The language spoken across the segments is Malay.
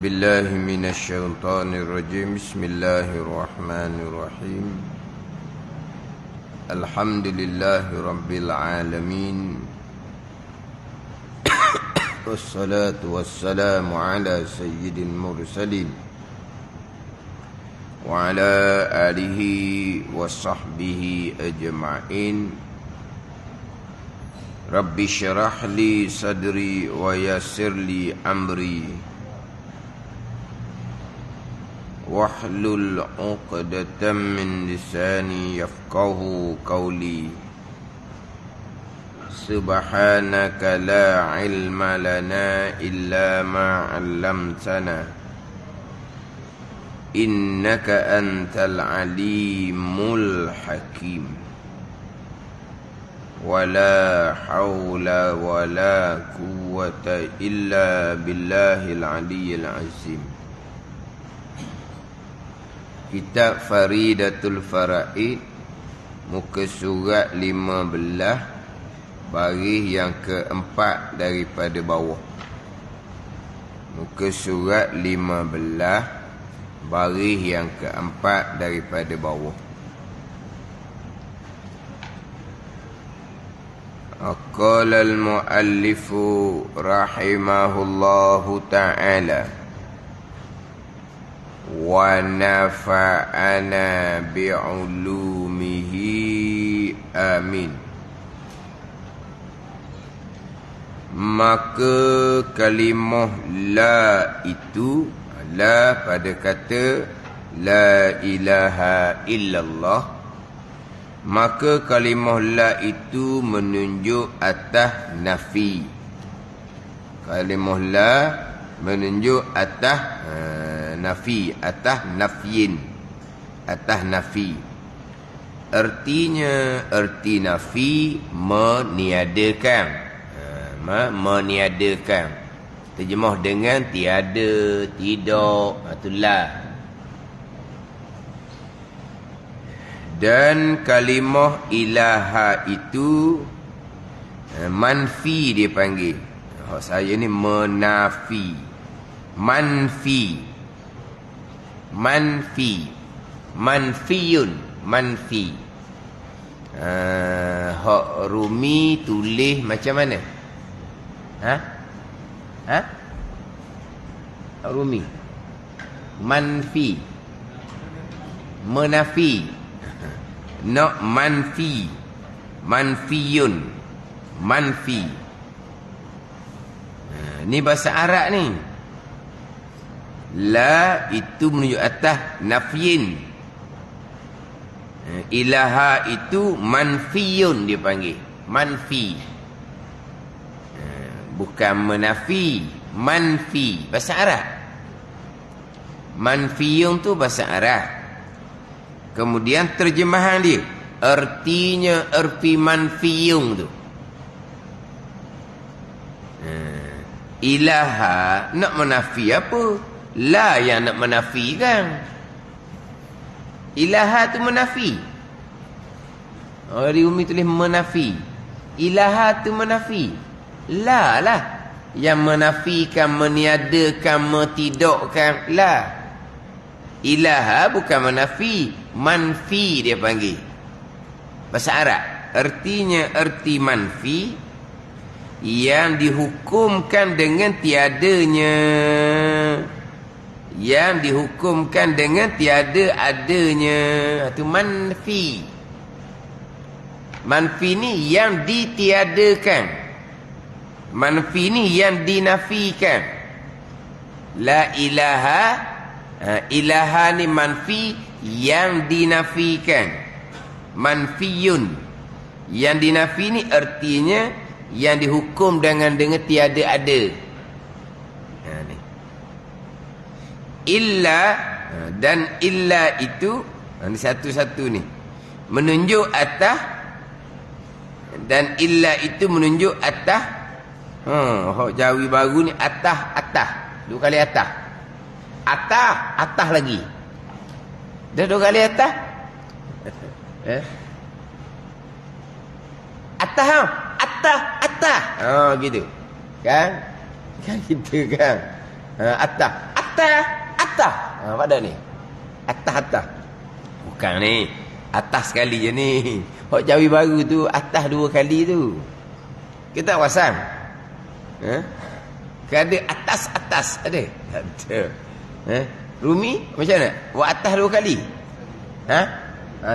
بالله من الشيطان الرجيم. بسم الله الرحمن الرحيم. الحمد لله رب العالمين، والصلاة والسلام على سيد المرسلين وعلى آله وصحبه أجمعين. رب اشرح لي صدري ويسر لي أمري واحلل عقدة من لساني يفقه قولي. سبحانك لا علم لنا إلا ما علمتنا إنك أنت العليم الحكيم. ولا حول ولا قوة إلا بالله العلي العظيم. Kitab Faridatul Faraid, muka surat 15, baris yang keempat daripada bawah. Muka surat 15, baris yang keempat daripada bawah. Qala al-muallifu rahimahullahu ta'ala wa nafa'ana bi'ulumihi amin. Maka kalimah la itu, la pada kata la ilaha illallah, maka kalimah la itu menunjuk atas nafi. Kalimah la menunjuk atas nafi, atas nafyin, atas nafi. Artinya, arti nafi meniadakan, meniadakan. Terjemah dengan tiada, tidak, itulah. Dan kalimah ilaha itu manfi dia panggil. Saya ni menafi, manfi, manfi, manfiyun, manfi. Hak Rumi tulis macam mana? Hak Rumi manfi, menafi. Nak manfi, manfiyun, manfi. Ni bahasa Arab ni. La itu menunjuk atas nafyin. Ilaha itu manfiyun dia panggil, manfi. Bukan menafi, manfi, bahasa Arab. Manfiyun tu bahasa Arab. Kemudian terjemahan dia, artinya arti manfiyun tu. Ilaha nak menafi apa? La yang nak menafikan. Ilaha tu menafi. Di Umi tulis menafi. Ilaha tu menafi. La lah yang menafikan, meniadakan, mentidakkan. La. Ilaha bukan menafi, manfi dia panggil. Bahasa Arab. Artinya arti manfi yang dihukumkan dengan tiadanya, yang dihukumkan dengan tiada adanya. Itu manfi. Manfi ni yang ditiadakan, manfi ni yang dinafikan. La ilaha, ilaha ni manfi yang dinafikan. Manfiyun, yang dinafi ni artinya yang dihukum dengan tiada ada. Ni. Illa, dan illa itu, ni satu-satu ni menunjuk atas, dan illa itu menunjuk atas. Hak Jawi baru ni atas, atas. Dua kali atas. Atas, atas lagi. Dah dua kali atas. Atas, atas, atas. Gitu. Kan? Kan gitu kan. Atas. Atas. Apa dah ni? Atas. Bukan ni. Atas sekali je ni. Hak Jawi baru tu atas 2 kali tu. Kita wasam. Ada atas ada. Ada. Rumi macam mana? Buat atas 2 kali.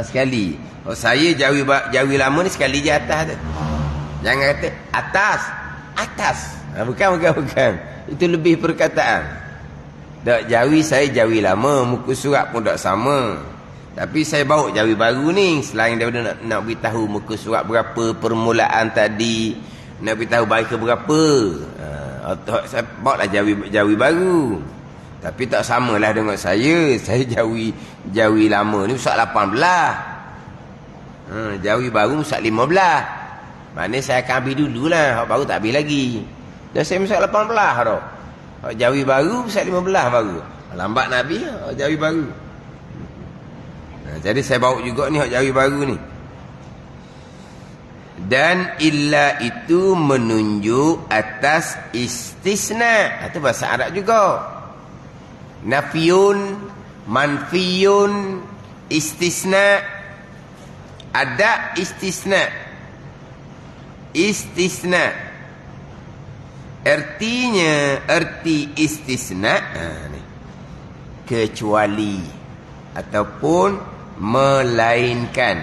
Sekali. Saya Jawi lama ni sekali je atas tu. Jangan kata atas. Bukan. Itu lebih perkataan. Dak Jawi saya Jawi lama, muka surat pun tak sama. Tapi saya bawa Jawi baru ni selain daripada nak beritahu muka surat berapa, permulaan tadi, nak beritahu baik ke berapa. Saya bawa lah Jawi baru. Tapi tak samalah dengan saya. Saya Jawi lama ni usah 18. Jawi baru usah 15. Maknanya saya akan habis dululah. Hak baru tak habis lagi. Dan saya usah 18 dah. Hak Jawi baru usah 15 baru. Lambat nak habis hak Jawi baru. Jadi saya bawa juga ni hak Jawi baru ni. Dan illa itu menunjuk atas istisna. Itu bahasa Arab juga. Nafiyun, manfiyun, istisna. Ada istisna. Arti istisna ni, kecuali ataupun melainkan.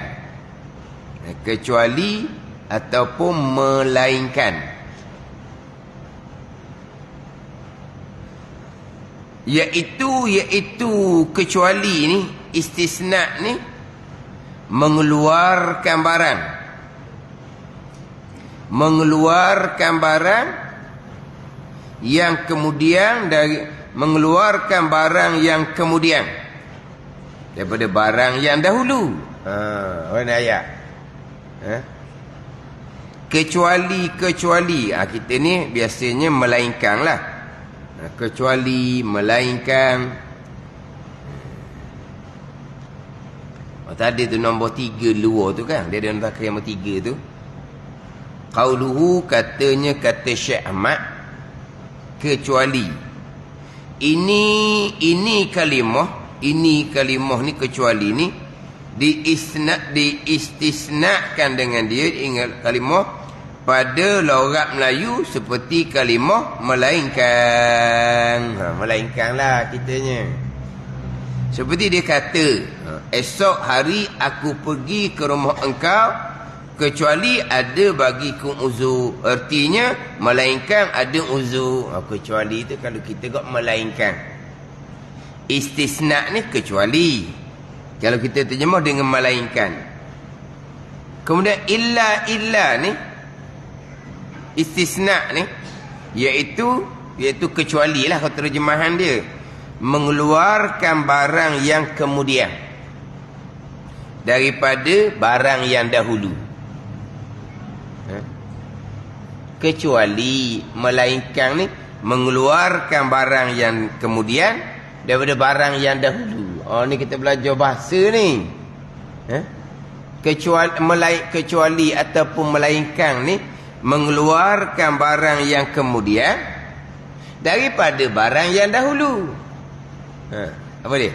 Kecuali ataupun melainkan. Iaitu kecuali ni, istisna ni mengeluarkan barang yang kemudian mengeluarkan barang yang kemudian daripada barang yang dahulu. Mana ayat? Kecuali kita ni biasanya melainkan lah. Kecuali, melainkan. Tadi tu nombor 3 luar tu kan, dia ada nombor nombor 3 tu. Qauluhu, katanya kata Syekh Ahmad, kecuali. Ini kalimah ni, kecuali ni diistisnakan dengan dia. Ingat kalimah pada logat Melayu seperti kalimah melainkan. Melainkan lah kitanya. Seperti dia kata, esok hari aku pergi ke rumah engkau kecuali ada bagiku uzur. Artinya melainkan ada uzur. Kecuali itu kalau kita gak melainkan. Istisna ni kecuali. Kalau kita terjemah dengan melainkan. Kemudian illa ni, istisna ni, iaitu kecuali lah kalau terjemahan dia. Mengeluarkan barang yang kemudian daripada barang yang dahulu. Kecuali, melainkan ni mengeluarkan barang yang kemudian daripada barang yang dahulu. Ni kita belajar bahasa ni. Kecuali ataupun melainkan ni mengeluarkan barang yang kemudian daripada barang yang dahulu. Apa dia?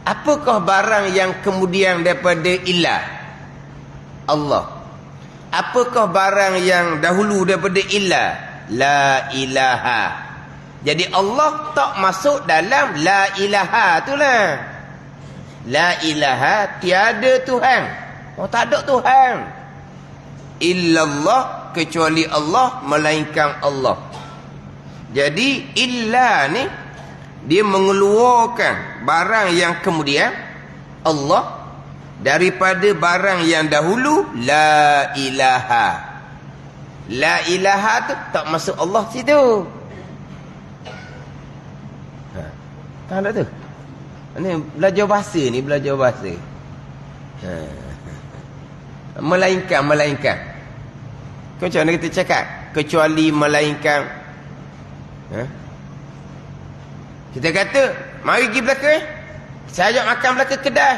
Apakah barang yang kemudian daripada ilah? Allah. Apakah barang yang dahulu daripada ilah? La ilaha. Jadi Allah tak masuk dalam la ilaha tu lah. La ilaha, tiada Tuhan. Tak ada Tuhan. Illallah, kecuali Allah, melainkan Allah. Jadi illa ni dia mengeluarkan barang yang kemudian Allah daripada barang yang dahulu. La ilaha. La ilaha tu tak masuk Allah situ. Tak ada tu. Ni belajar bahasa ni, belajar bahasa. Melainkan. Macam mana kita cakap? Kecuali, melainkan. Kita kata, mari pergi belakang. Saya ajak makan belakang kedai.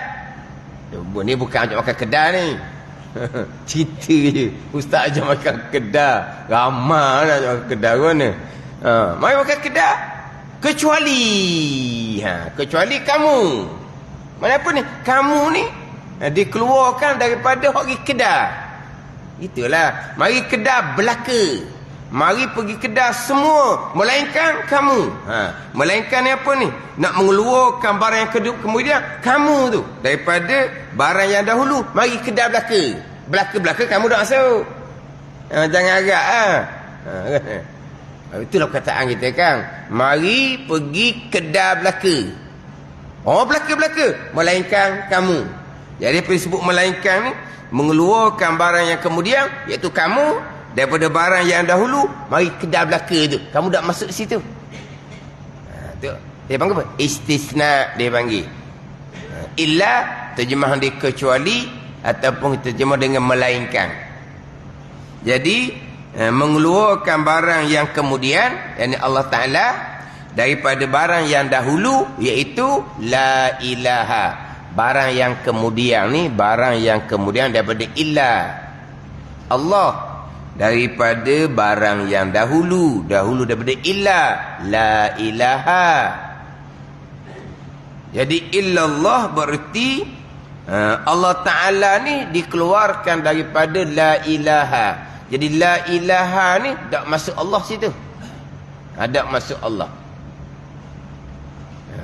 Ni bukan ajak makan kedai ni. Cerita je. Ustaz ajak makan kedai. Ramai nak ajak makan kedai mana. Mari makan kedah. Kecuali kecuali kamu. Mana apa ni? Kamu ni dikeluarkan daripada pergi kedah. Itulah. Mari kedah belaka. Mari pergi kedah semua. Melainkan kamu. Melainkan ni apa ni? Nak mengeluarkan barang yang kemudian kamu tu. Daripada barang yang dahulu. Mari kedah belaka. Belaka-belaka kamu dah masuk. Jangan agak. Itulah perkataan kita kan. Mari pergi kedah belaka. Belaka-belaka. Melainkan kamu. Jadi apa disebut melainkan ni? Mengeluarkan barang yang kemudian, iaitu kamu, daripada barang yang dahulu. Mari kedah belaka tu. Kamu dah masuk situ. Tu. Dia panggil apa? Istisna dia panggil. Illa, terjemahan dia kecuali, ataupun terjemah dengan melainkan. Jadi, mengeluarkan barang yang kemudian, yakni Allah Ta'ala, daripada barang yang dahulu, iaitu la ilaha. Barang yang kemudian ni, barang yang kemudian daripada illa. Allah daripada barang yang dahulu daripada illa, la ilaha. Jadi illallah berarti Allah Ta'ala ni dikeluarkan daripada la ilaha. Jadi la ilaha ni tak masuk Allah situ. Tak masuk Allah.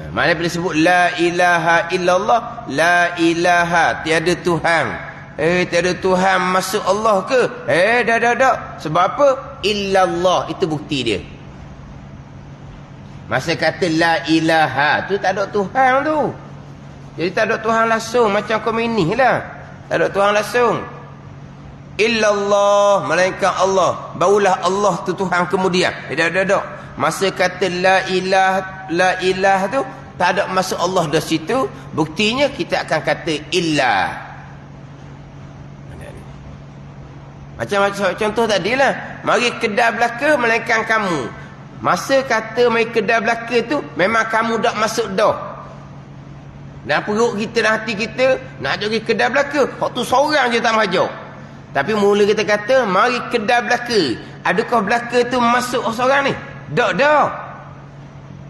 Mana bila sebut la ilaha illallah, la ilaha, tiada Tuhan. Tiada Tuhan masuk Allah ke? Dah. Sebab apa? Illallah, itu bukti dia. Masa kata la ilaha, tu tak ada Tuhan tu. Jadi tak ada Tuhan langsung, macam komunis lah. Tak ada Tuhan langsung. Illallah, melainkan Allah. Barulah Allah tu Tuhan kemudian. Dah. Masa kata la ilah tu, tak ada masuk Allah dah situ. Buktinya kita akan kata illah. Macam contoh tadilah. Mari kedah belaka melainkan kamu. Masa kata mari kedah belaka tu, memang kamu dah masuk dah. Dan perut kita dan hati kita nak pergi kedah belaka. Hak tu seorang je tak majak. Tapi mula kita kata mari kedah belaka. Adakah belaka tu masuk seorang ni? Dah.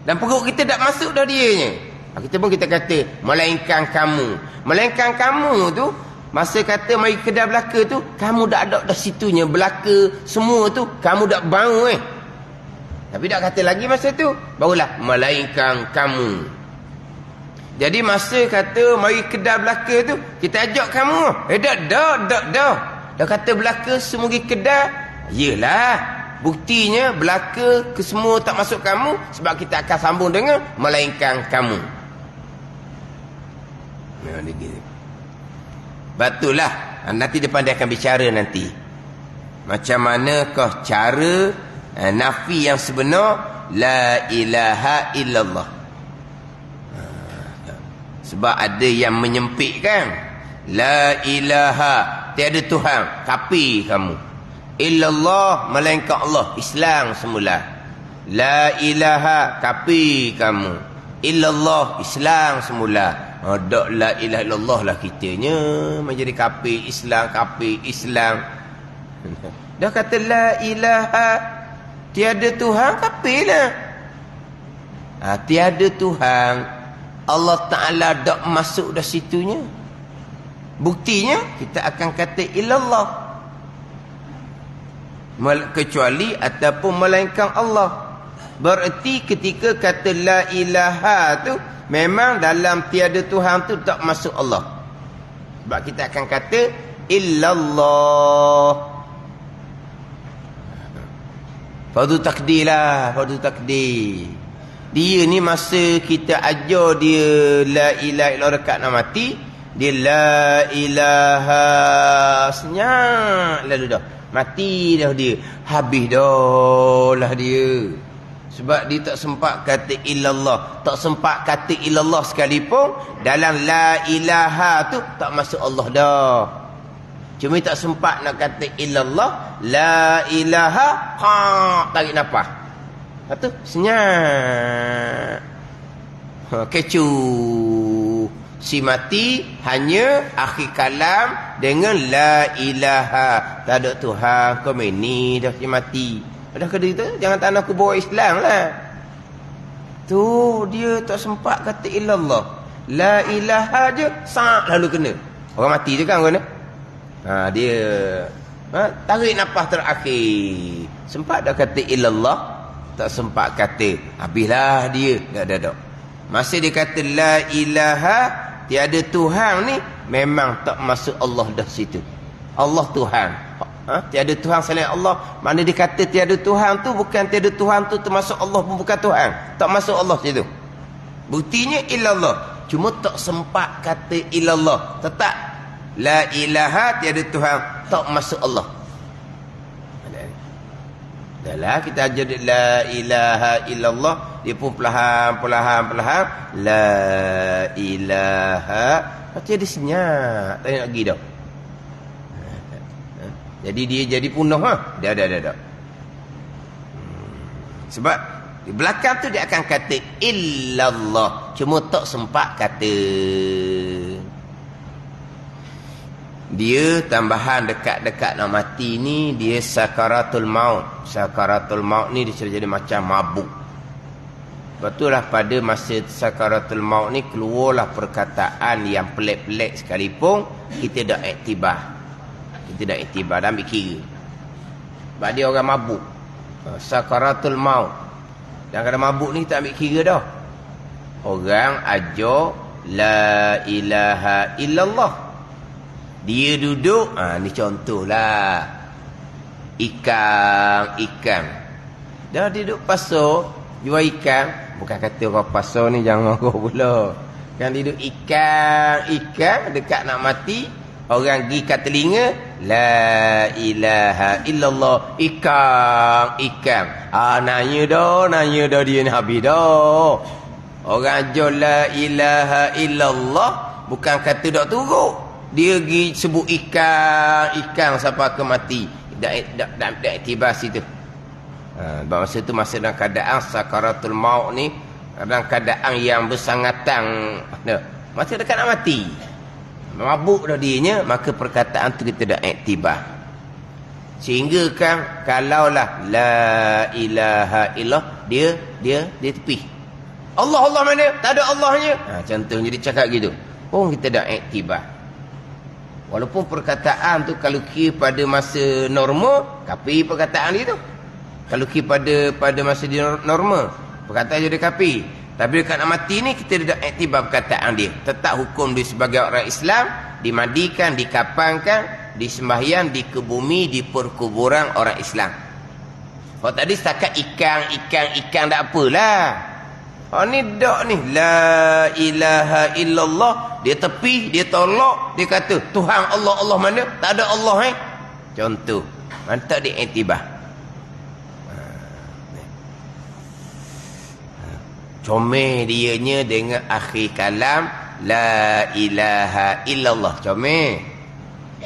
Dan perut kita dah masuk dah dianya. Kita pun kita kata melainkan kamu. Melainkan kamu tu, masa kata mari kedah belaka tu, kamu dah ada dah situnya. Belaka semua tu kamu dah bau Tapi tak kata lagi masa tu, barulah melainkan kamu. Jadi masa kata mari kedah belaka tu, kita ajak kamu. Dah. Dah kata belaka semua pergi kedah. Yelah. Buktinya belaka ke semua tak masuk kamu, sebab kita akan sambung dengan melainkan kamu. Betullah. Nanti depan dia akan bicara nanti. Macam manakah cara nafi yang sebenar la ilaha illallah. Sebab ada yang menyempitkan. La ilaha, tiada Tuhan, kafir kamu. Illallah, melainkan Allah, Islam semula. La ilaha, kafir kamu. Illallah, Islam semula. Tak la ilaha illallah lah kitanya. Menjadi kafir Islam. Dah kata la ilaha, tiada Tuhan, kafir lah. Tiada Tuhan, Allah Ta'ala tak masuk dah situnya. Buktinya, kita akan kata illallah. Kecuali ataupun melainkan Allah. Berarti ketika kata la ilaha tu, memang dalam tiada Tuhan tu tak masuk Allah. Sebab kita akan kata illallah. Fardu takdir lah, fardu takdir. Dia ni masa kita ajar dia la ilaha illallah dekat nak mati, dia la ilaha senyap lalu dah. Mati dah dia. Habis dah lah dia. Sebab dia tak sempat kata illallah. Tak sempat kata illallah sekalipun, dalam la ilaha tu tak masuk Allah dah. Cuma tak sempat nak kata illallah, la ilaha, tarik nafas. Lepas tu senyap. Kecu. Si mati hanya akhir kalam dengan la ilaha. Tak ada Tuhan, kau ni dah si mati. Dah kata kita, jangan tanah aku bawa Islam lah. Tu dia tak sempat kata illallah. La ilaha je, lalu kena. Orang mati je kan kena. Dia tarik nafas terakhir. Sempat dah kata illallah, tak sempat kata. Habislah dia, tak ada. Masa dia kata la ilaha, tiada Tuhan ni, memang tak masuk Allah dah situ. Allah Tuhan. Tiada Tuhan selain Allah. Mana dia kata tiada Tuhan tu, bukan tiada Tuhan tu termasuk Allah pun bukan Tuhan. Tak masuk Allah situ. Buktinya illallah. Cuma tak sempat kata illallah. Tetap la ilaha, tiada Tuhan, tak masuk Allah. Dahlah kita ajar la ilaha illallah, dia pun perlahan la ilaha. Tiada senyap, tak nak pergi dah. Jadi dia jadi punah dah. Sebab di belakang tu dia akan kata illallah, cuma tak sempat kata. Dia tambahan dekat-dekat nak mati ni, dia sakaratul maut. Sakaratul maut ni dia jadi macam mabuk. Betullah pada masa sakaratul maut ni keluarlah perkataan yang pelik-pelik sekalipun, kita dah iktibar. Kita dah iktibar, dah ambil kira. Sebab dia orang mabuk. Sakaratul maut. Dan kalau mabuk ni tak ambil kira dah. Orang ajar la ilaha illallah. Dia duduk, ni contohlah. Ikan. Dah duduk pasar, jual ikan. Bukan kata orang pasar ni jangan kau pula. Kan duduk ikan dekat nak mati. Orang pergi kat telinga, la ilaha illallah, ikan. Nanya dah dia ni habis dah. Orang ajar la ilaha illallah, bukan kata dok turut. Dia pergi sebut ikan sampai ke mati. Tak iktibar situ. Masa tu masa dalam keadaan sakaratul maut ni, dalam keadaan yang bersangatan, masa dekat nak mati. Mabuk dah dianya, maka perkataan tu kita dah iktibar. Sehingga kan kalaulah la ilaha illallah, dia tepi. Allah mana? Tak ada Allahnya. Contohnya dia cakap gitu. Kita dah iktibar. Walaupun perkataan tu kalau kira pada masa normal, kafir perkataan dia tu. Kalau kira pada masa dia normal, perkataan dia kafir. Tapi dekat nak mati ni kita dah iktibar perkataan dia. Tetap hukum dia sebagai orang Islam, dimandikan, dikapankan, disembahyang, dikebumi di perkuburan orang Islam. Kalau tadi setakat ikan tak apalah. Ni dak ni la ilaha illallah, dia tepi, dia tolak, dia kata Tuhan Allah mana? Tak ada Allah Contoh. Mantap dia iktibar. Comel dianya dengan akhir kalam la ilaha illallah. Comel.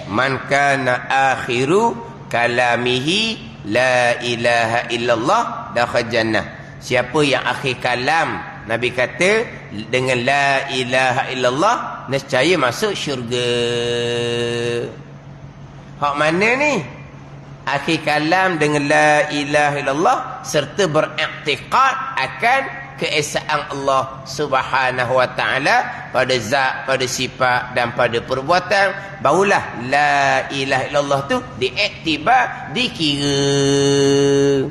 Man kana akhiru kalamihi la ilaha illallah dakhal jannah. Siapa yang akhir kalam Nabi kata dengan la ilaha illallah, nescaya masuk syurga. Hak mana ni? Akhir kalam dengan la ilaha illallah serta beriktikad akan keesaan Allah Subhanahu wa taala pada zat, pada sifat dan pada perbuatan, barulah la ilaha illallah tu diiktibar, dikira.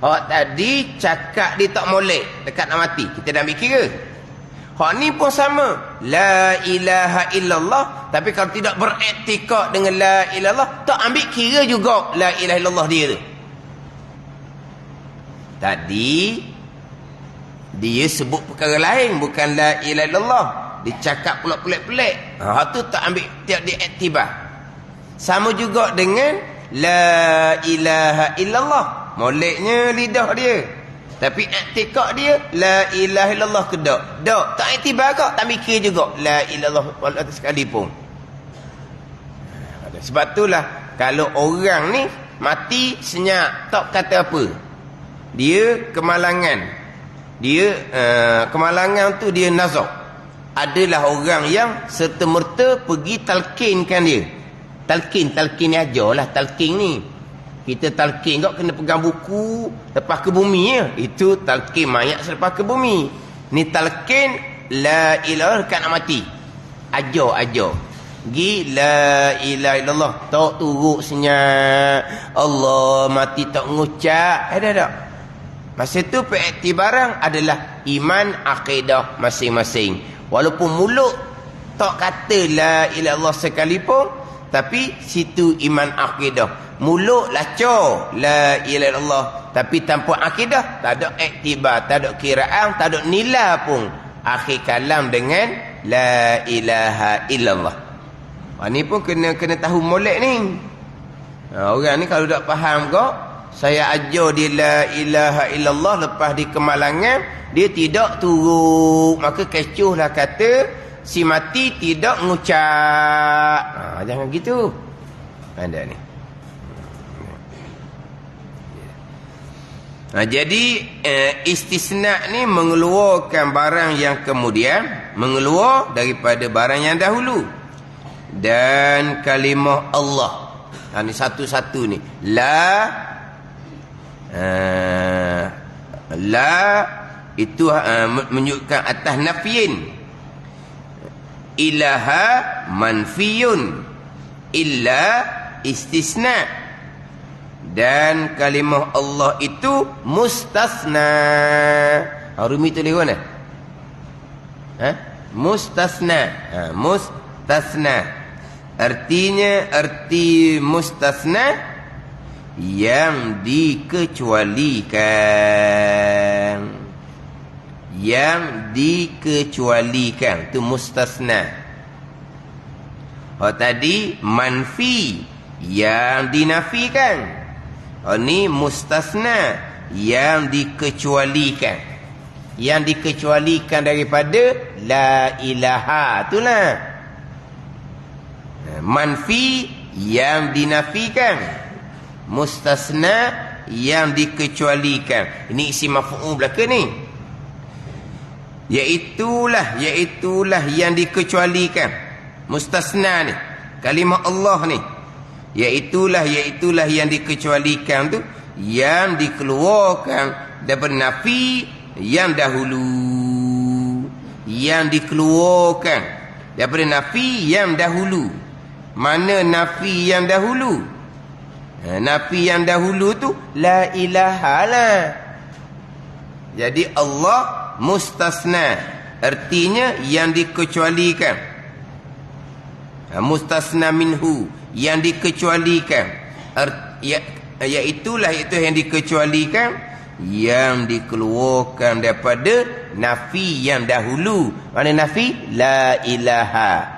Tadi cakap dia tak molek dekat nak mati, kita dah ambil kira. Ni pun sama, la ilaha illallah, tapi kalau tidak beriktikad dengan la ilaha illallah, tak ambil kira juga la ilaha illallah dia tu. Tadi dia sebut perkara lain, bukan la ilaha illallah. Dia cakap pula pelik-pelik. Tu tak ambil, tiap diiktibar. Sama juga dengan la ilaha illallah. Moleknya lidah dia, tapi iktikad dia la ilaha illallah ke tak iktibar kok, tak mikir juga la ilaha illallah sekalipun. Sebab itulah kalau orang ni mati senyap, tak kata apa, dia kemalangan. Dia kemalangan tu dia nazar. Adalah orang yang serta-merta pergi talqinkan dia. Talqin ni ajarlah talqin ni. Kita talqin kau kena pegang buku lepas ke bumi ya. Itu talqin mayat selepas ke bumi. Ni talqin la ilaha kan nak mati. Ajar. Gi la ilaha illallah. Tak turuk senyap. Allah mati tak ngucap. Ada. Masa tu periktibaran adalah iman akidah masing-masing. Walaupun mulut tak kata la ilaha illallah sekalipun, tapi situ iman akidah. Mulut laca la ilaha illallah, tapi tanpa akidah tak ada iktibar, tak ada kiraan, tak ada nilai pun. Akhir kalam dengan la ilaha illallah. Ni pun kena tahu molek ni. Orang ni kalau tak faham kau, saya ajar dia la ilaha illallah lepas di kemalangan, dia tidak turut. Maka kecohlah kata si mati tidak ngucap. Jangan gitu. Ada ni. Jadi istisna ni mengeluarkan barang yang kemudian mengeluar daripada barang yang dahulu. Dan kalimah Allah. Ini satu-satu ni. La itu menunjukkan atas nafyin. Ilaha manfiyun. Illa istisna. Dan kalimah Allah itu mustasna. Rumi tulis mana? Mustasna. Mustasna. Arti mustasna yang dikecualikan. Yang dikecualikan itu mustasna. Tadi manfi yang dinafikan. Ini mustasna yang dikecualikan. Yang dikecualikan daripada la ilaha itulah. Manfi yang dinafikan, mustasna yang dikecualikan. Ini isi maf'ul belaka ni. Iaitulah yang dikecualikan. Mustasna ni, kalimah Allah ni. Iaitulah yang dikecualikan tu, yang dikeluarkan daripada nafi yang dahulu. Yang dikeluarkan daripada nafi yang dahulu. Mana nafi yang dahulu? Nafi yang dahulu tu la ilaha lah. Jadi Allah mustasna, artinya yang dikecualikan. Mustasna minhu, yang dikecualikan. Iaitulah itu yang dikecualikan, yang dikeluarkan daripada nafi yang dahulu. Mana nafi? La ilaha.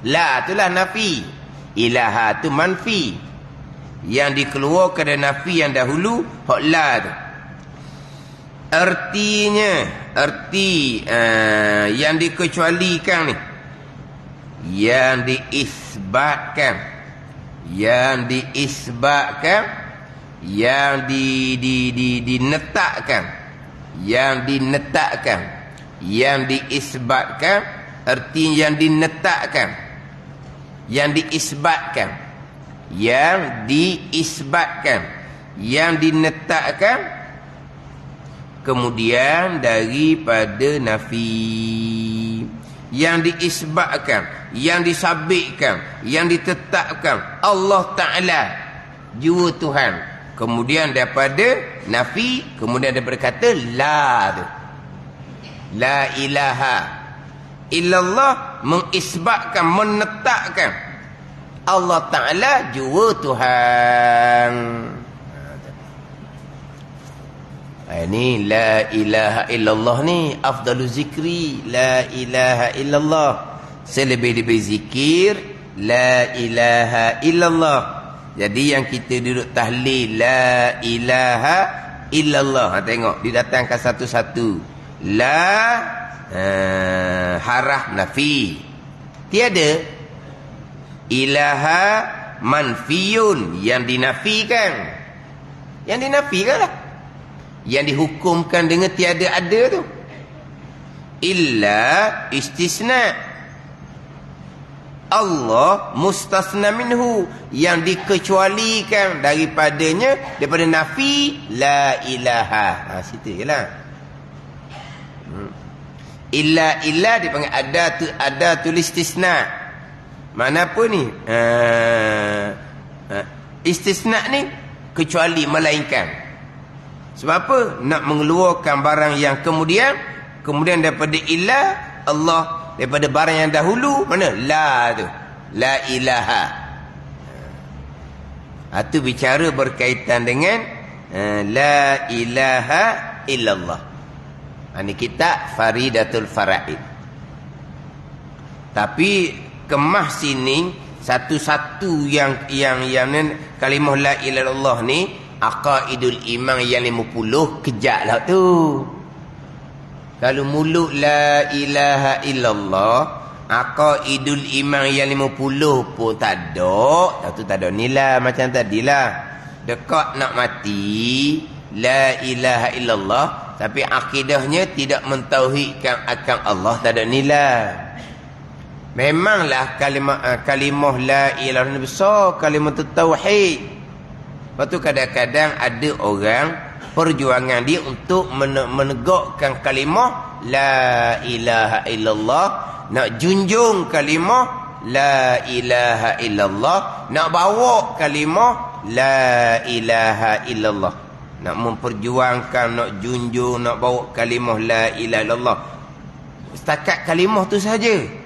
La itulah nafi, ilaha tu manfi. Yang dikeluarkan dari nafi yang dahulu, hak la tu. Arti yang dikecualikan ni, yang diisbatkan, yang dinetakkan, yang diisbatkan. Arti yang dinetakkan, yang diisbatkan, yang dinetakkan, kemudian daripada nafi, yang diisbatkan, yang disabitkan, yang ditetapkan Allah Ta'ala, jua Tuhan. Kemudian daripada nafi, kemudian daripada kata la tu, la ilaha illallah, mengisbatkan, menetapkan Allah Ta'ala jua Tuhan. Ini la ilaha illallah ni afdalu zikri. La ilaha illallah, selebih-lebih zikir la ilaha illallah. Jadi yang kita duduk tahlil la ilaha illallah, tengok didatangkan satu-satu. La haraf nafi, tiada. Ilaha manfiyun, yang dinafikan. Yang dinafikan lah, yang dihukumkan dengan tiada ada tu. Illa istisna, Allah mustasna minhu, yang dikecualikan daripadanya, daripada nafi la ilaha. Situ jelah. Illa dipanggil ada tulis istisna. Mana apa ni? Istisna ni kecuali, melainkan. Sebab apa? Nak mengeluarkan barang yang kemudian daripada illa Allah, daripada barang yang dahulu mana? La tu. La ilaha. Itu bicara berkaitan dengan la ilaha illallah. Ini kitab Faridatul Faraid. Tapi kemah sini satu-satu yang kalimah la ilaha illallah ni aqaidul iman yang 50 kejap lah tu. Kalau mulut la ilaha illallah, aqaidul iman yang 50 pun tak ada. Tu tak ada nilai macam tadilah. Dekat nak mati la ilaha illallah, tapi akidahnya tidak mentauhidkan akan Allah, tak ada nilai. Memanglah kalimah la ilaha illallah besar, kalimah tauhid. Lepas tu kadang-kadang ada orang perjuangan dia untuk menegakkan kalimah la ilaha illallah, nak junjung kalimah la ilaha illallah, nak bawa kalimah la ilaha illallah, nak memperjuangkan, nak junjung, nak bawa kalimah la ilaha illallah. Setakat kalimah tu saja.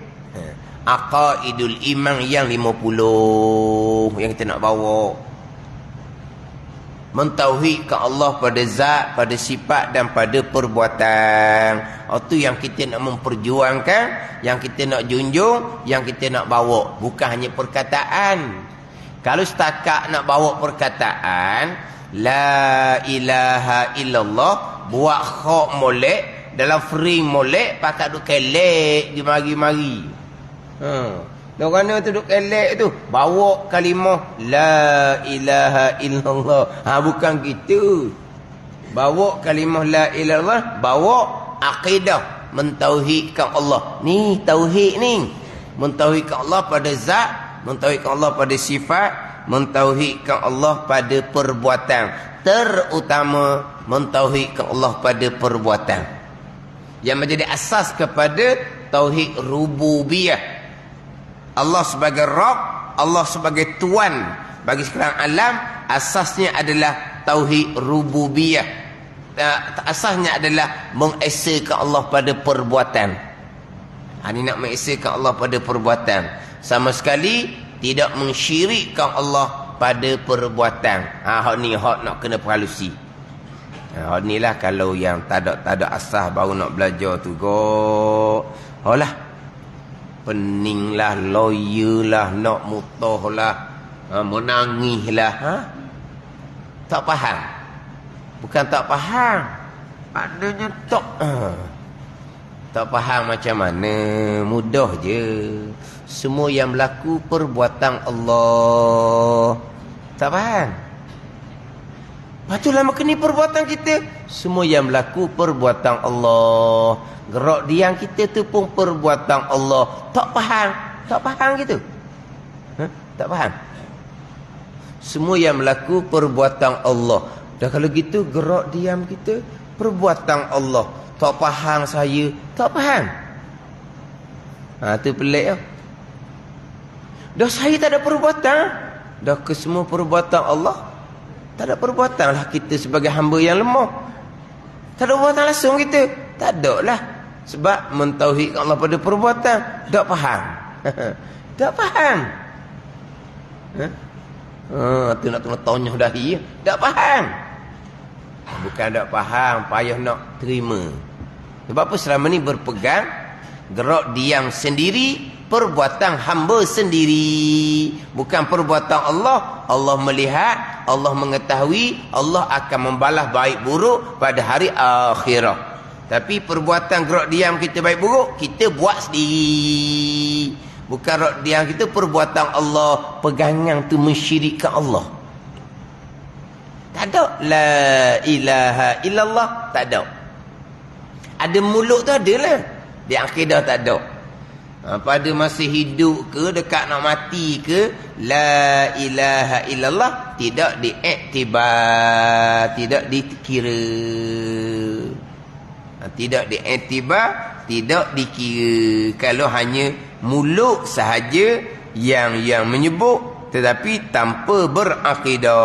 Aqaidul iman yang 50 yang kita nak bawa. Mentauhidkan Allah pada zat, pada sifat dan pada perbuatan. Itu yang kita nak memperjuangkan, yang kita nak junjung, yang kita nak bawa. Bukan hanya perkataan. Kalau setakat nak bawa perkataan la ilaha illallah, buat khok molek, dalam frame molek, pakai duk kelek di mari-mari. Orang tu duduk elek tu bawa kalimah la ilaha illallah. Bukan gitu. Bawa kalimah la ilaha illallah, bawa akidah mentauhidkan Allah. Ni tauhid ni. Mentauhidkan Allah pada zat, mentauhidkan Allah pada sifat, mentauhidkan Allah pada perbuatan. Terutama mentauhidkan Allah pada perbuatan. Yang menjadi asas kepada tauhid rububiyah. Allah sebagai Rabb, Allah sebagai Tuan bagi sekalian alam, asasnya adalah tauhid rububiyah. Asasnya adalah mengesakan Allah pada perbuatan. Ini nak mengesakan Allah pada perbuatan. Sama sekali tidak mensyirikkan Allah pada perbuatan. Hak ni hak nak kena perhalusi. Hak ni lah kalau yang tak ada asas baru nak belajar tu go. Holah. Pening lah, lawyer lah, nak mutah lah, menangis lah. Tak faham. Bukan tak faham, maknanya tak faham macam mana. Mudah je. Semua yang berlaku perbuatan Allah. Tak faham. Lepas tu lama kena perbuatan kita. Semua yang berlaku perbuatan Allah. Gerak diam kita tu pun perbuatan Allah. Tak faham gitu. Tak faham. Semua yang berlaku perbuatan Allah. Dah kalau gitu gerak diam kita perbuatan Allah. Tak faham saya. Tak faham. Tu pelik tau. Dah saya tak ada perbuatan. Dah ke semua perbuatan Allah. Tak ada perbuatan lah kita sebagai hamba yang lemah. Tak ada perbuatan langsung kita. Tak ada lah. Sebab mentauhidkan Allah pada perbuatan. Tak faham. Tak faham. Tu nak tengok tonyah dahi. Tak faham. Bukan tak faham, payah nak terima. Sebab apa selama ni berpegang gerak diam sendiri, perbuatan hamba sendiri. Bukan perbuatan Allah. Allah melihat, Allah mengetahui, Allah akan membalas baik buruk pada hari akhirat. Tapi perbuatan gerak diam kita baik buruk, kita buat sendiri. Bukan gerak diam kita perbuatan Allah. Pegangan tu mensyirikkan Allah. Tak ada la ilaha illallah. Tak ada. Ada mulut tu ada lah. Di akidah tak ada. pada masa hidup ke, dekat nak mati ke, la ilaha illallah tidak diiktibar, tidak dikira. Tidak diiktibar, tidak dikira. Kalau hanya mulut sahaja yang menyebut tetapi tanpa berakidah.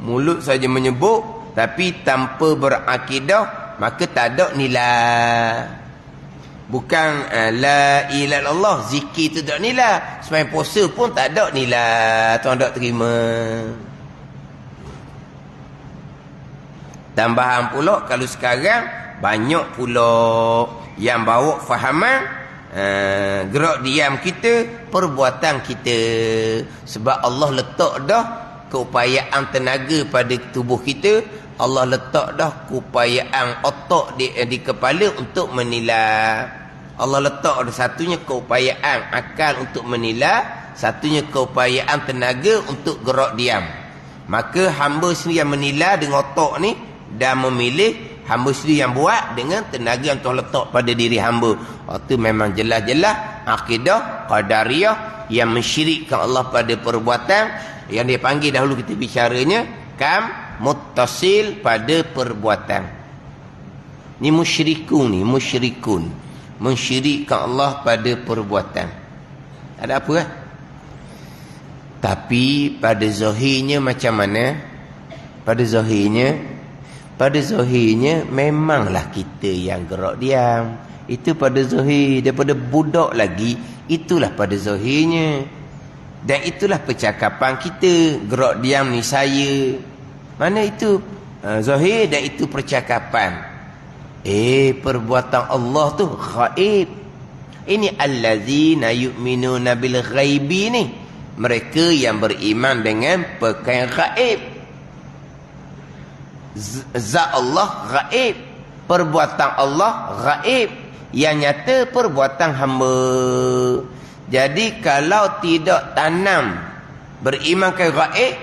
Mulut saja menyebut tapi tanpa berakidah, maka tak ada nilai. Bukan la ilaha illallah zikir tu tak nilai, sembahyang puasa pun tak ada nilai, tuan tak terima. Tambahan pula, kalau sekarang banyak pula yang bawa fahaman gerak diam kita, perbuatan kita. Sebab Allah letak dah keupayaan tenaga pada tubuh kita, Allah letak dah keupayaan otak di kepala untuk menilai. Allah letak ada satunya keupayaan akal untuk menilai, satunya keupayaan tenaga untuk gerak diam. Maka hamba sendiri yang menilai dengan otak ni dan memilih, hamba sendiri yang buat dengan tenaga yang Tuhan letak pada diri hamba. Itu memang jelas-jelas akidah qadariyah yang mensyirikkan Allah pada perbuatan, yang dia panggil dahulu kita bicaranya kam muttasil pada perbuatan. Ni musyrikun, mensyirikkan Allah pada perbuatan. Ada apa kan? Tapi pada zahirnya macam mana? Pada zahirnya memanglah kita yang gerak diam. Itu pada zahir. Daripada budak lagi, itulah pada zahirnya. Dan itulah percakapan kita. Gerak diam ni saya. Mana itu zahir dan itu percakapan. Perbuatan Allah tu ghaib. Ini allazina yu'minuna bil ghaibi ni. Mereka yang beriman dengan perkara ghaib. Zat Allah ghaib, perbuatan Allah ghaib, yang nyata perbuatan hamba. Jadi kalau tidak tanam beriman ke ghaib,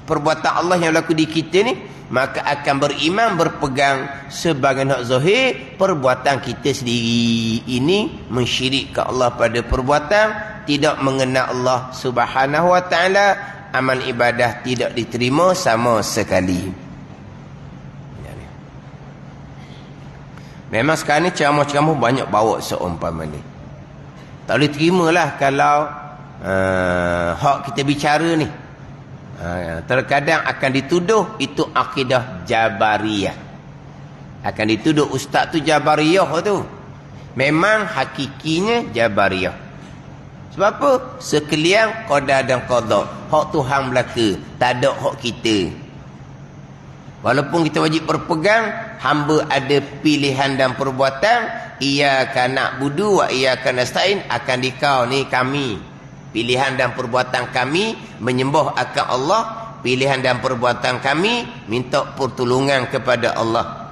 perbuatan Allah yang berlaku di kita ni, maka akan beriman berpegang sebagai hak zahir perbuatan kita sendiri. Ini mensyirikkan Allah pada perbuatan, tidak mengenal Allah Subhanahu wa taala, amal ibadah tidak diterima sama sekali. Memang sekarang ni ceramah-ceramah banyak bawa seumpama ni. Tak boleh terimalah kalau hak kita bicara ni terkadang akan dituduh itu akidah Jabariyah. Akan dituduh ustaz tu Jabariyah tu. Memang hakikinya Jabariyah. Sebab apa? Sekalian qada dan qada. Hak Tuhan belaka, tak ada hak kita. Walaupun kita wajib berpegang, hamba ada pilihan dan perbuatan, iyyaka na'budu wa iyyaka nasta'in, akan dikau ni kami. Pilihan dan perbuatan kami menyembah akan Allah, pilihan dan perbuatan kami minta pertolongan kepada Allah.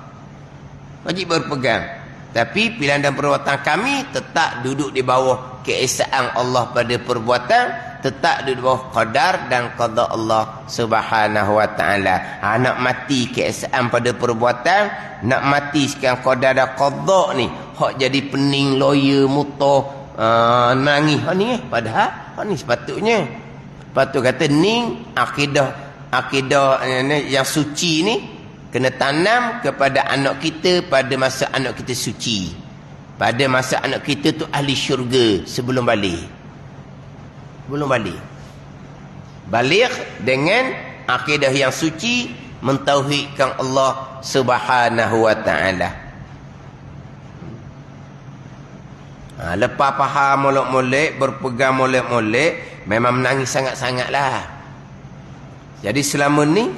Wajib berpegang. Tapi pilihan dan perbuatan kami tetap duduk di bawah keesaan Allah pada perbuatan, tetap di bawah qadar dan qada Allah Subhanahu wa taala. Nak mati keesaan pada perbuatan, nak mati sekarang qadar dan qada ni, hak jadi pening lawyer mutah nangis ni padahal hak ni sepatutnya kata ni akidah yang suci ni kena tanam kepada anak kita pada masa anak kita suci, pada masa anak kita tu ahli syurga sebelum balik. Balik dengan akidah yang suci, mentauhidkan Allah Subhanahu wa taala. Lepas faham molek-molek, berpegang molek-molek, memang menangis sangat-sangatlah. Jadi selama ni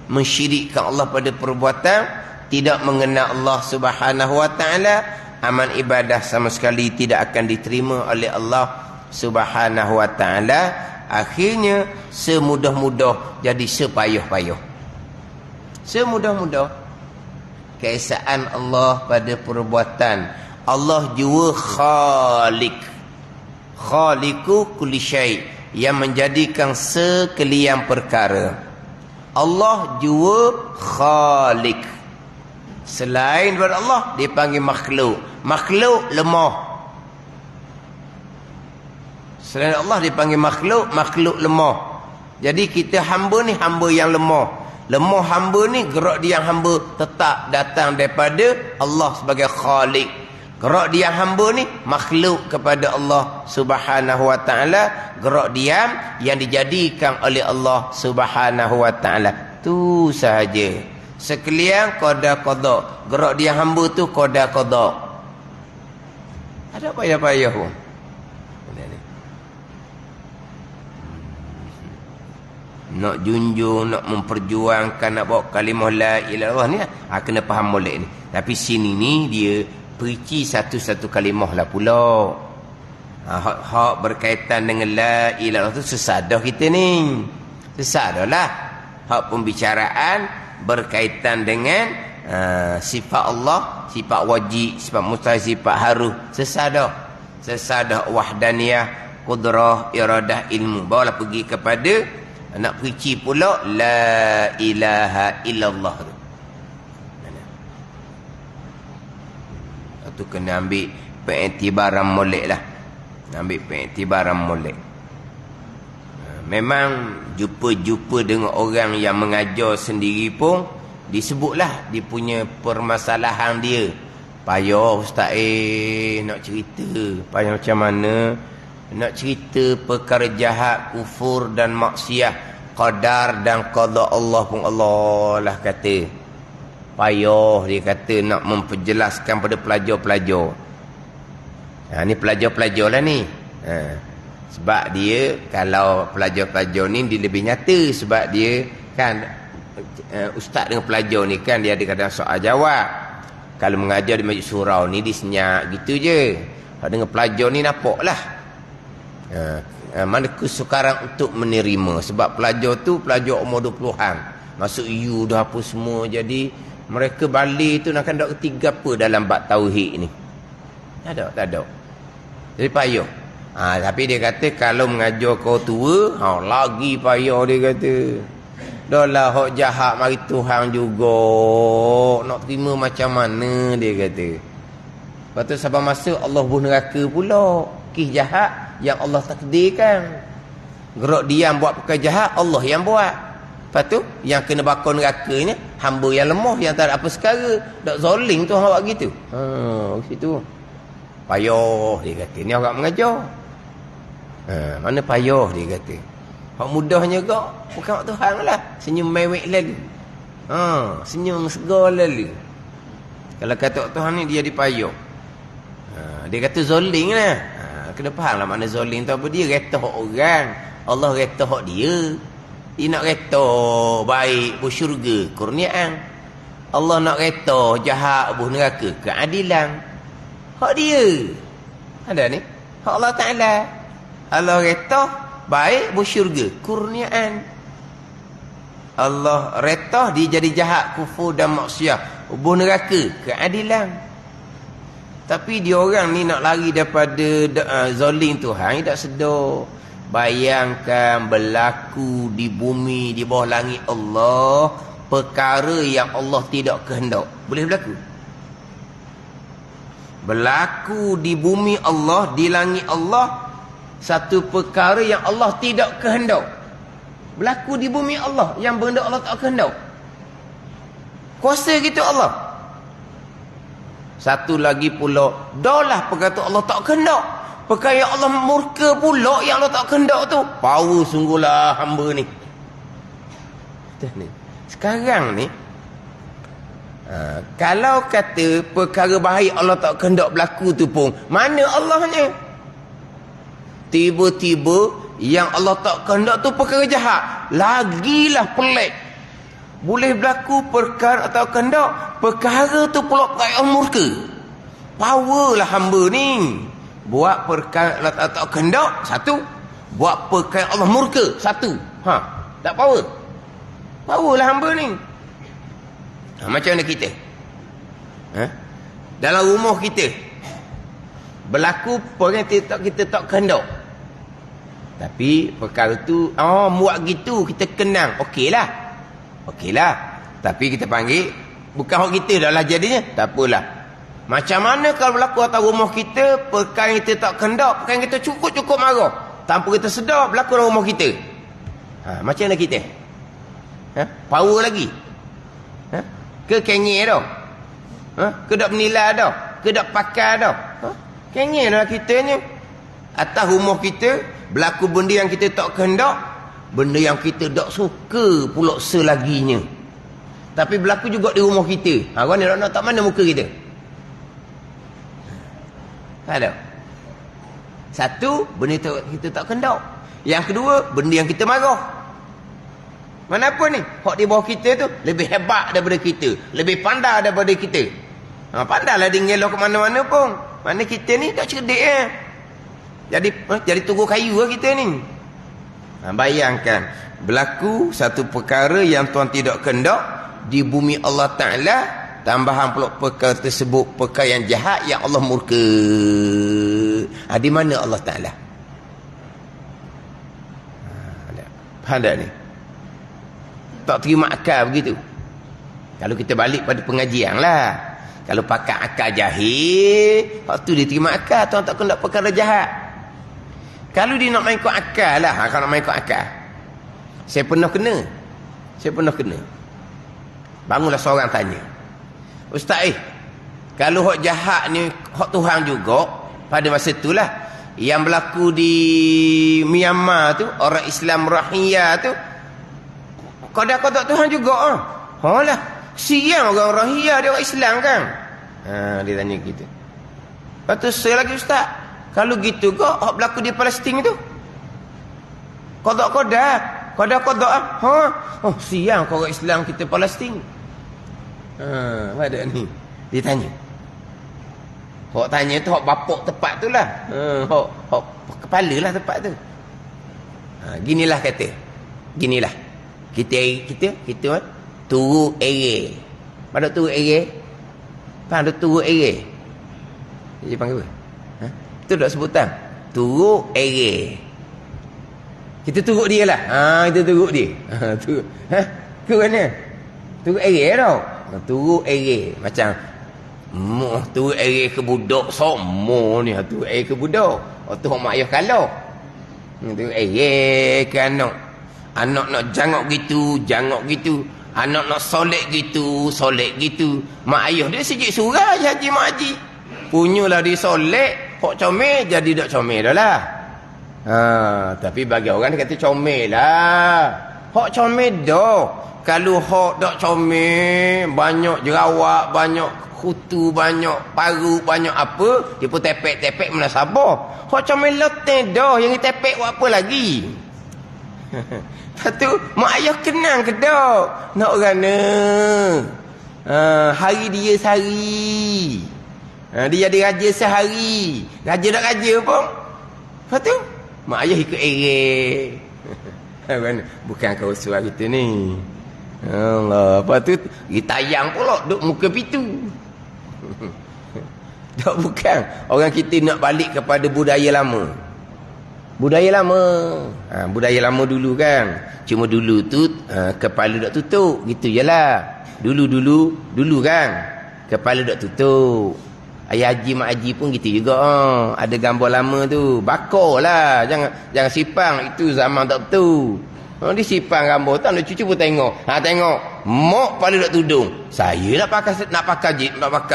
mensyirikkan Allah pada perbuatan, tidak mengenal Allah Subhanahu wa taala, amal ibadah sama sekali tidak akan diterima oleh Allah Subhanahu wa taala. Akhirnya semudah-mudah jadi sepayah-payah. Semudah-mudah keesaan Allah pada perbuatan. Allah jua khaliq, khaliqu kulli syai', yang menjadikan sekalian perkara. Allah jua khaliq. Selain daripada Allah dipanggil makhluk. Makhluk lemah. Selain Allah dipanggil makhluk, makhluk lemah. Jadi kita hamba ni hamba yang lemah. Lemah hamba ni gerak dia yang hamba tetap datang daripada Allah sebagai Khalik. Gerak dia hamba ni makhluk kepada Allah Subhanahu wa taala, gerak diam yang dijadikan oleh Allah Subhanahu wa taala. Tu sahaja. Sekalian qada, gerak dia hamba tu qada. Ada payah-payah pun. Nak junjung, nak memperjuangkan, nak bawa kalimah la ilaha illallah ni kena faham molek ni. Tapi sini ni dia perici satu-satu kalimah lah pula. Hak berkaitan dengan la ilaha illallah tu sesat dah kita ni. Sesat dah lah. Hak pembicaraan berkaitan dengan sifat Allah, sifat wajib, sifat mustahil, sifat haruh. Sesat dah. Sesat dah wahdaniyah, qudrah, iradah, ilmu. Bawalah pergi kepada nak perici pula la ilaha illallah tu. Tu kena ambil pengiktibaran molek lah. Ambil pengiktibaran molek. Memang jumpa dengan orang yang mengajar sendiri pun disebutlah dia punya permasalahan dia. Payah ustaz nak cerita. Payah macam mana? Nak cerita perkara jahat, kufur dan maksiat, qadar dan qada Allah pun Allah lah kata. Payah dia kata nak memperjelaskan pada pelajar-pelajar. Ni pelajar-pelajar lah ni. Sebab dia, kalau pelajar-pelajar ni dia lebih nyata. Sebab dia kan ustaz dengan pelajar ni kan dia ada kadang soal jawab. Kalau mengajar di majlis surau ni dia senyap gitu je. Dengan pelajar ni nampak lah mana kesukaran untuk menerima. Sebab pelajar tu pelajar umur 20-an, masuk U dah apa semua. Jadi mereka balik tu nak ada ketiga apa dalam bab tauhid ni. Tak ada. Jadi payah. Tapi dia kata kalau mengajar kau tua, lagi payah dia kata. Dah lah hak jahat mari Tuhan juga. Nak terima macam mana dia kata. Lepas tu sabar masa Allah buh neraka pula. Kis jahat yang Allah takdirkan. Gerak diam buat perkara jahat Allah yang buat. Lepas tu yang kena bakar neraka ni hamba yang lemah, yang tak ada apa sekara. Tak zalim tu awak gitu. Situ. Payah dia kata. Ni orang mengajar. Mana payah dia kata. Hak mudahnya kau bukan waktu Tuhan lah. Senyum mewek lalu. Senyum segar lalu. Kalau kata Tuhan ni dia dipayah. Dia kata zalim lah. Kena faham lah makna zalim tu apa. Dia reta hak orang, Allah reta hak dia. Dia nak reta baik bu syurga, kurniaan. Allah nak reta jahat bu neraka, keadilan. Hak dia. Ada ni hak Allah Ta'ala. Allah reta baik bu syurga, kurniaan. Allah reta dia jadi jahat, kufur dan maksiat, bu neraka, keadilan. Tapi dia orang ni nak lari daripada zalim Tuhan, tak sedar. Bayangkan berlaku di bumi, di bawah langit Allah, perkara yang Allah tidak kehendak. Boleh berlaku? Berlaku di bumi Allah, di langit Allah, satu perkara yang Allah tidak kehendak. Berlaku di bumi Allah, yang benda Allah tak kehendak. Kuasa gitu Allah. Satu lagi pula, dah perkata Allah tak kehendak. Perkara yang Allah murka pula yang Allah tak kehendak tu. Power sungguhlah hamba ni. Sekarang ni kalau kata perkara baik Allah tak kehendak berlaku tu pun, mana Allahnya? Tiba-tiba yang Allah tak kehendak tu perkara jahat, lagilah pelik. Boleh berlaku perkara atau kehendak, perkara tu pula perkara Allah murka. Power lah hamba ni. Buat perkara Allah tak kehendak, satu. Buat perkara Allah murka, satu. Tak power. Power lah hamba ni. Macam mana kita? Dalam rumah kita berlaku perkara kita tak kehendak. Tapi perkara tu buat gitu kita kenang, okeylah. Tapi kita panggil Bukan hak kita dah lah jadinya. Tak apalah. Macam mana kalau berlaku atas rumah kita, perkara yang kita tak kehendak, perkara yang kita cukup-cukup marah, tanpa kita sedar berlaku dalam rumah kita. Macam mana kita? Power lagi? Ke kengir dah? Ke tak menilai dah? Ke tak pakai dah? Kengir dah kitanya. Atas rumah kita berlaku benda yang kita tak kehendak, benda yang kita tak suka pula selaginya. Tapi berlaku juga di rumah kita. Orang ni nak tak mana muka kita? Ada. Satu, benda kita tak kehendak. Yang kedua, benda yang kita marah. Mana apa ni? Hak di bawah kita tu lebih hebat daripada kita, lebih pandai daripada kita. Pandailah dia ngelok ke mana-mana pun. Mana kita ni tak cerdik jadi tunggu kayu lah kita ni. Bayangkan berlaku satu perkara yang Tuhan tidak kehendak di bumi Allah Ta'ala, tambahan pula perkara tersebut perkara yang jahat yang Allah murka. Di mana Allah Ta'ala? Faham tak ni? Tak terima akal begitu. Kalau kita balik pada pengajian lah, kalau pakai akal jahil, waktu dia terima akal, Tuhan tak kena perkara jahat. Kalau dia nak main ikut akal lah, kalau nak main ikut akal, saya pernah kena. Bangunlah seorang tanya, Ustaz kalau hak jahat ni hak Tuhan juga, pada masa itulah yang berlaku di Myanmar tu, orang Islam Rohingya tu, kodok Tuhan juga. Lah, siang orang Rohingya, dia orang Islam kan. Dia tanya gitu. Lepas tu saya lagi, Ustaz, kalau gitu kok hak berlaku di Palestin tu, kodok siang orang Islam kita Palestin. Ada ni dia tanya. Hak tanya tu hak bapak tepat tu lah. Hak kepala lah tepat tu. Ginilah kata. Ginilah. Kita turu ere. Pada turu ere. Pada turu ere. Dia panggil apa? Itu tak sebutan. Turu ere. Kita turut dia lah. Kita turut dia. Ke mana? Turut ere tau. Turut ere. Macam turut ere ke budak semua ni. Turut ere ke budak. Tu mak ayah kalau. Turut ere ke anak. Anak nak jangok gitu. Anak nak solek gitu. Mak ayah dia sejik surah haji mak haji. Punyalah dia solek. Hak comel jadi tak comel dah lah. Tapi bagi orang dia kata comel lah. Hak comel dah. Kalau hak tak comel, banyak jerawat, banyak kutu, banyak paru, banyak apa, dia pun tepek-tepek mana sabar. Hak comel letih dah, yang tepek buat apa lagi? Lepas tu mak ayah kenang ke dak? Nak orang ni. Hari dia sehari. Dia jadi raja sehari. Raja tak raja pun. Lepas tu mak ayah ikut erek. Bukan kau suara kita ni. Allah. Lepas tu dia tayang pula duk muka pintu. Tak, bukan. Orang kita nak balik kepada budaya lama. Budaya lama dulu kan. Cuma dulu tu kepala tak tutup. Gitu je lah. Dulu kan kepala tak tutup. Ayah haji mak haji pun gitu juga. Ada gambar lama tu. Bakar lah. Jangan sipang. Itu zaman tak betul. Dia sipang gambar tu. Nak cucu pun tengok. Tengok. Mak kepala tak tudung. Saya nak pakai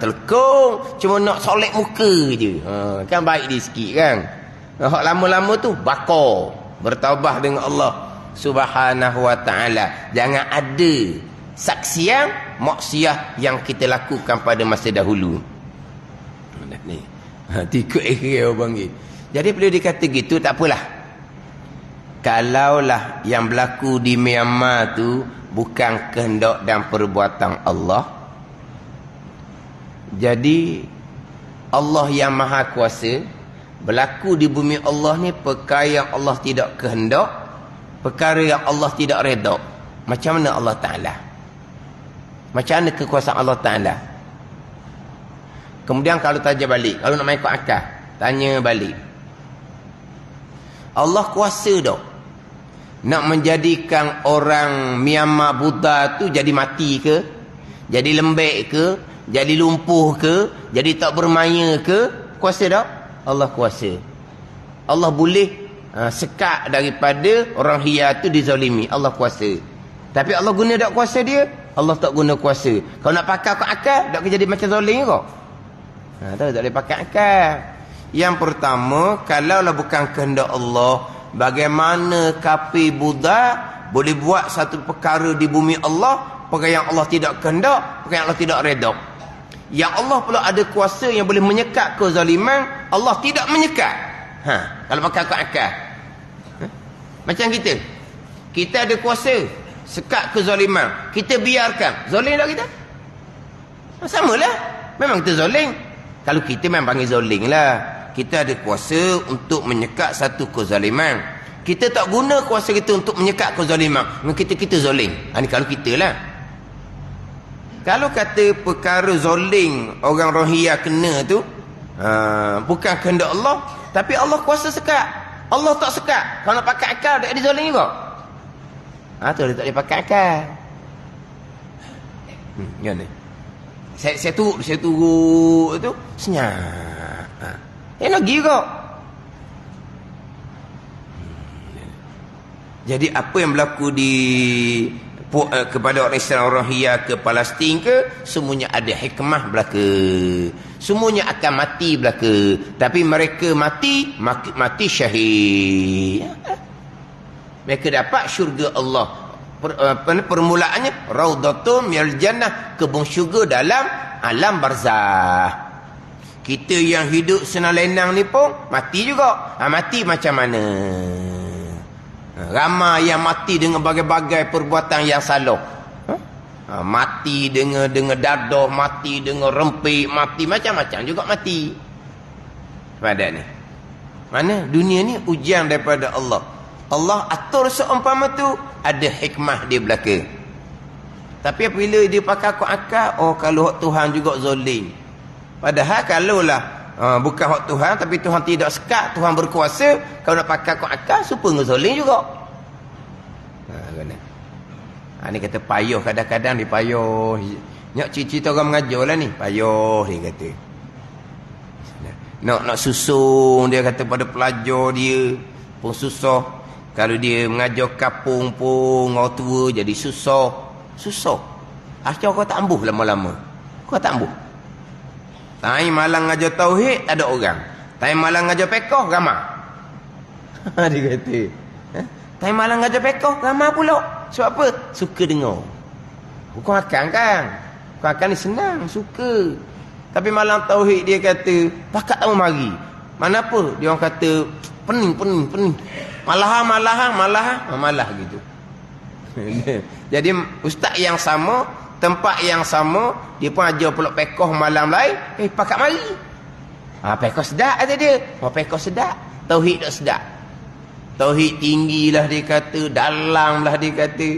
telekong. Cuma nak solek muka je. Kan baik dia sikit kan. Hak lama-lama tu bakar. Bertaubah dengan Allah Subhanahu wa ta'ala. Jangan ada saksian maksiat yang kita lakukan pada masa dahulu. Ni. Tikuk akhir orang panggil. Jadi bila dia kata gitu tak apalah. Kalaulah yang berlaku di Myanmar tu bukan kehendak dan perbuatan Allah. Jadi Allah yang maha kuasa, berlaku di bumi Allah ni perkara yang Allah tidak kehendak, perkara yang Allah tidak redha. Macam mana Allah Ta'ala? Macam mana kekuasaan Allah Ta'ala? Kemudian kalau tanya balik, kalau nak main ikut akal, tanya balik. Allah kuasa dah nak menjadikan orang Myanmar Buddha tu jadi mati ke? jadi lembek ke, jadi lumpuh ke, jadi tak bermaya ke, kuasa tak? Allah kuasa. Allah boleh sekat daripada orang hia tu dizalimi. Allah kuasa. Tapi Allah guna tak kuasa dia? Allah tak guna kuasa. Kau nak pakai kau akal, tak jadi macam zalim kau. Tak boleh pakai akal. Yang pertama, kalaulah bukan kehendak Allah, bagaimana kafir Buddha boleh buat satu perkara di bumi Allah, perkara yang Allah tidak kehendak, perkara yang Allah tidak redha. Yang Allah pula ada kuasa yang boleh menyekat kezaliman, Allah tidak menyekat. Kalau pakai akal. Macam kita. Kita ada kuasa sekat kezaliman, kita biarkan. Zalim tak kita? Samalah. Memang kita zalim. Kalau kita memang panggil zalim lah. Kita ada kuasa untuk menyekat satu kezaliman. Kita tak guna kuasa kita untuk menyekat kezaliman. Kita zalim. Ini kalau kita lah. Kalau kata perkara zalim orang rohiyah kena tu, bukan kehendak Allah, tapi Allah kuasa sekat. Allah tak sekat. Kalau nak pakai akal, tak ada zalim juga. Tu dia tak boleh pakai akal. Ya ni. Saya turut tu senyap. Lagi kau. Jadi apa yang berlaku kepada orang Islam, orang Hia ke Palestin ke, semuanya ada hikmah belaka. Semuanya akan mati belaka. Tapi mereka mati syahid. Mereka dapat syurga Allah. Permulaannya Raudatun minal Jannah, kebun syurga dalam alam barzah. Kita yang hidup senang lenang ni pun mati juga. Mati macam mana? Ramai yang mati dengan bagai-bagai perbuatan yang salah. Mati dengan dadah, mati dengan rempik, mati macam-macam juga mati. Pada ni. Mana? Dunia ni ujian daripada Allah. Allah atur seumpama tu, ada hikmah di belakang. Tapi apabila dia pakai akal, kalau Tuhan juga zalim. Padahal kalaulah bukan hak Tuhan, tapi Tuhan tidak sekat, Tuhan berkuasa, kalau nak pakai akal, supaya ngezalim juga. Ni kata payah, kadang-kadang dia payah. Nak cerita orang mengajar lah ni, payah dia kata. Nak susung dia kata pada pelajar dia pun susah. Kalau dia mengajar kapung pun orang tua jadi susah. Asyik kau tak ambuh lama-lama. Kau tak ambuh. Time malang ngajar tauhid ada orang. Time malang ngajar pekoh ramai. Dia kata. Time malang ngajar pekoh ramai pula. Sebab apa? Suka dengar. Bukan akan kan? Bukan akan ni senang, suka. Tapi malang tauhid dia kata, pakat tak mau mari. Mana apa? Dia orang kata pening. Malah gitu. Jadi ustaz yang sama, tempat yang sama, dia pun ajar pula pekoh malam lain, pakat mari. Pekoh sedap kata dia. Pekoh sedap, tauhid tak sedap. Tauhid tinggilah dia kata, dalamlah dia kata.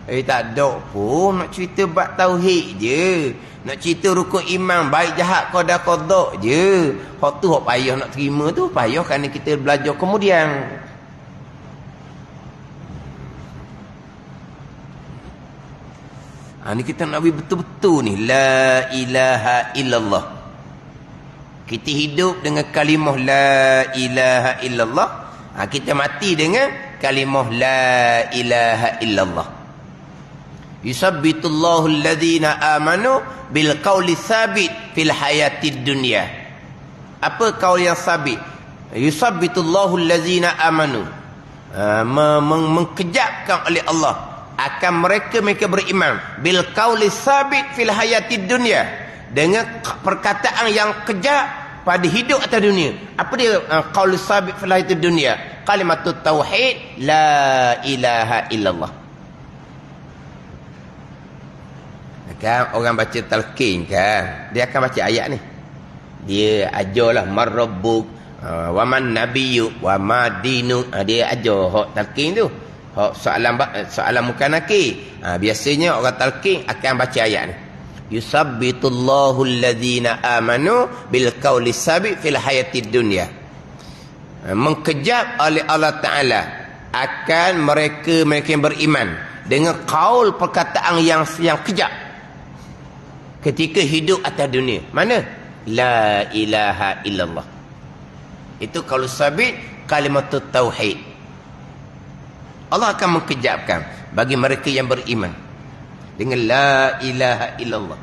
Tak ada pun nak cerita bab tauhid je. Nak cerita rukun iman, baik jahat qada je. Hak tu hak payah nak terima tu, payah kerana kita belajar kemudian. Ni kita nak betul-betul ni, la ilaha illallah. Kita hidup dengan kalimah la ilaha illallah. Kita mati dengan kalimah la ilaha illallah. Yusabbitullahu alladhina amanu bil qawli thabit fil hayatid dunya. Apa qaul yang sabit? Yusabbitullahu alladhina amanu. Mengkejapkan oleh Allah akan mereka beriman bil qawli thabit fil hayatid dunya, dengan perkataan yang kejap pada hidup atas dunia. Apa dia qaul thabit fil hayatid dunya? Kalimatut tauhid, la ilaha illallah. Kan orang baca talqin kan, dia akan baca ayat ni. Dia ajarlah marabbuk wa man nabiyyu wa ma dinu. Dia ajar hak talqin tu. Hak soalan muka nakir. Biasanya orang talqin akan baca ayat ni. Yusabbitullahu alladhina amanu bil qawli sabit fil hayatid dunya. Mengkejap oleh Allah Ta'ala akan mereka yang beriman dengan qaul perkataan yang kejap. ketika hidup atas dunia. Mana? La ilaha illallah. Itu kalau sabit kalimatut tauhid. Allah akan mengkejapkan bagi mereka yang beriman dengan la ilaha illallah.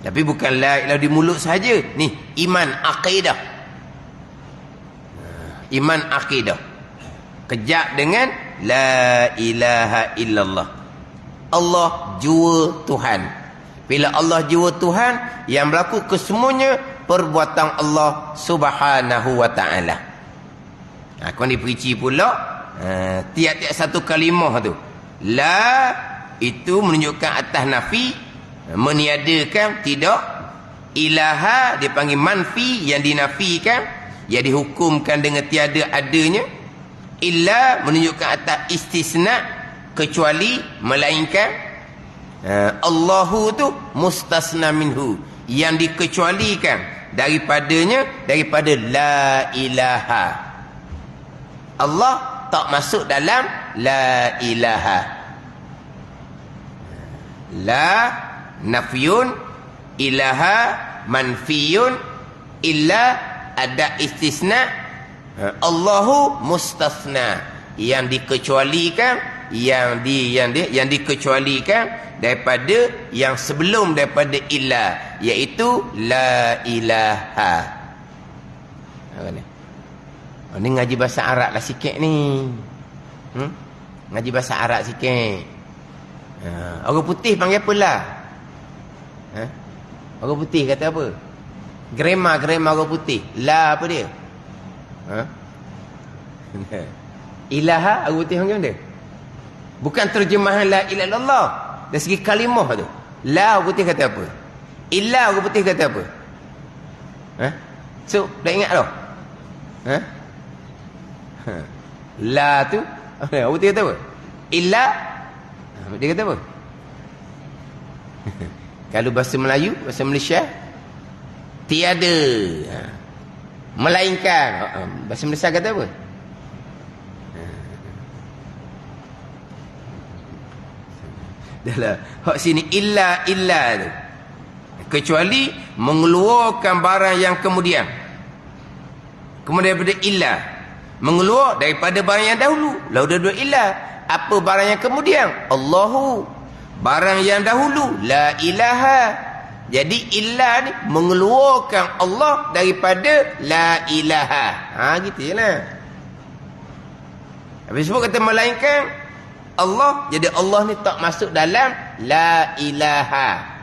Tapi bukan la ilaha di mulut saja. Ni iman akidah. Iman akidah. Kejap dengan la ilaha illallah. Allah jua Tuhan. Bila Allah jua Tuhan, yang berlaku kesemuanya perbuatan Allah Subhanahu wa taala. Kau diperinci pula tiap-tiap satu kalimah tu. La itu menunjukkan atas nafi, meniadakan, tidak. Ilaha dipanggil manfi, yang dinafikan, yang dihukumkan dengan tiada adanya. Illa menunjukkan atas istisna, kecuali, melainkan. Allahu tu mustasna minhu, yang dikecualikan daripadanya, daripada la ilaha. Allah tak masuk dalam la ilaha. La nafyun, ilaha manfiyun, illa ada istisna. Allahu mustasna, yang dikecualikan, yang dikecualikan daripada yang sebelum daripada illa, iaitu la ilaha. Ni ngaji bahasa Arab lah sikit ni. Ngaji bahasa Arab sikit. Orang putih panggil apa lah? Orang putih kata apa? Grammar orang putih. La apa dia? Ilaha orang putih panggil mana? Bukan terjemahan la ilaha illallah. Dari segi kalimah tu. La orang putih kata apa? Illa orang putih kata apa? So, dah ingat dah? La tu orang putih kata apa? Illa dia kata apa? Kalau bahasa Melayu, bahasa Malaysia, tiada, melainkan. Bahasa Malaysia kata apa? Dahlah hak sini illa tu, kecuali mengeluarkan barang yang kemudian daripada illa, mengeluar daripada barang yang dahulu. Lalu dua illa. Apa barang yang kemudian? Allahu. Barang yang dahulu la ilaha. Jadi illa ni mengeluarkan Allah daripada la ilaha. Gitu je lah. Habis sebut kata melainkan Allah, jadi Allah ni tak masuk dalam la ilaha.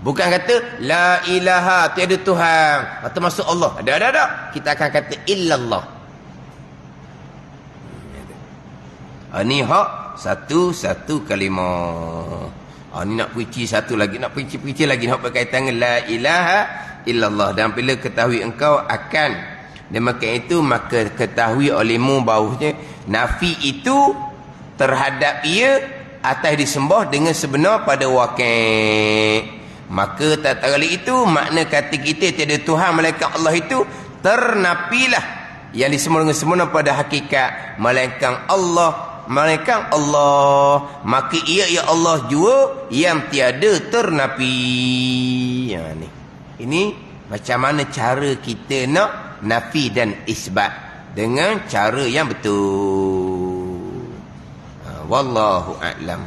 Bukan kata la ilaha, tiada Tuhan, atau masuk Allah. Ada. Kita akan kata illallah. Ni hak satu kalimah. Ni nak perinci satu lagi, nak perinci lagi, nak berkaitan dengan la ilaha illallah. Dan bila ketahui engkau akan demikian itu, maka ketahui olehmu bahawasanya nafi itu terhadap ia atas disembah dengan sebenar pada wakil. Maka tak kali itu makna kata kita tiada Tuhan melainkan Allah itu ternapilah, yang disembah dengan sebenar pada hakikat melainkan Allah. Maka ia Allah jua yang tiada ternapi. Ni. Ini macam mana cara kita nak nafi dan isbat dengan cara yang betul. Wallahu a'lam.